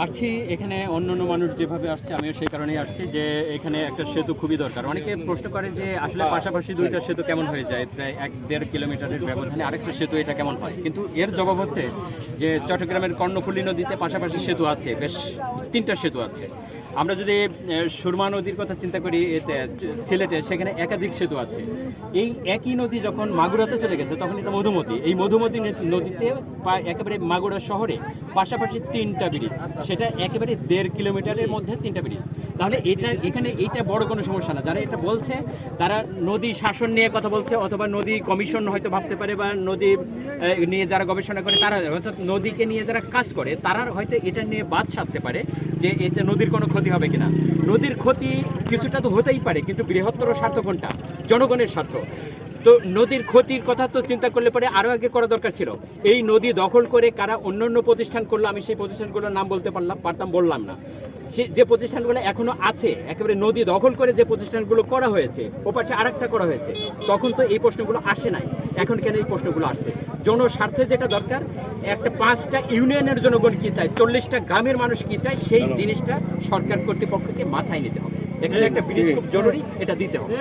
আসছি এখানে অন্যান্য মানুষ যেভাবে আসছে আমিও সেই কারণেই আসছি যে এখানে একটা সেতু খুবই দরকার। অনেকে প্রশ্ন করে যে আসলে পাশাপাশি দুইটা সেতু কেমন হয়ে যায়, প্রায় 1-1.5 কিলোমিটারের ব্যবধানে আরেকটা সেতু, এটা কেমন হয়? কিন্তু এর জবাব হচ্ছে যে চট্টগ্রামের কর্ণফুলী নদীতে পাশাপাশি সেতু আছে, বেশ 3টা সেতু আছে। আমরা যদি সুরমা নদীর কথা চিন্তা করি, এতে সিলেটে সেখানে একাধিক সেতু আছে। এই একই নদী যখন মাগুরাতে চলে গেছে তখন এটা মধুমতি। এই মধুমতি নদীতে একেবারে মাগুরা শহরে পাশাপাশি 3টা ব্রিজ, সেটা একেবারে 1.5 কিলোমিটারের মধ্যে 3টা ব্রিজ। তাহলে এখানে এইটা বড় কোনো সমস্যা না। যারা এটা বলছে তারা নদী শাসন নিয়ে কথা বলছে, অথবা নদী কমিশন হয়তো ভাবতে পারে, বা নদী নিয়ে যারা গবেষণা করে তারা, অর্থাৎ নদীকে নিয়ে যারা কাজ করে তারা হয়তো এটা নিয়ে বাদ সাধতে পারে যে এতে নদীর কোনো ক্ষতি হবে কিনা। নদীর ক্ষতি কিছুটা তো হতেই পারে, কিন্তু বৃহত্তর স্বার্থ কোনটা? জনগণের স্বার্থ। তো নদীর ক্ষতির কথা তো চিন্তা করলে পরে আরও আগে করা দরকার ছিল। এই নদী দখল করে কারা অন্যান্য প্রতিষ্ঠান করলো, আমি সেই প্রতিষ্ঠানগুলোর নাম বলতে পারতাম, বললাম না। যে প্রতিষ্ঠানগুলো এখনো আছে, একেবারে নদী দখল করে যে প্রতিষ্ঠানগুলো করা হয়েছে, ও পাশে আরেকটা করা হয়েছে, তখন তো এই প্রশ্নগুলো আসে নাই। এখন কেন এই প্রশ্নগুলো আসছে? জনস্বার্থে যেটা দরকার, একটা 5টা ইউনিয়নের জনগণ কি চায়, 40টা গ্রামের মানুষ কি চায়, সেই জিনিসটা সরকার কর্তৃপক্ষকে মাথায় নিতে হবে। এখানে একটা ব্রিজ খুব জরুরি, এটা দিতে হবে।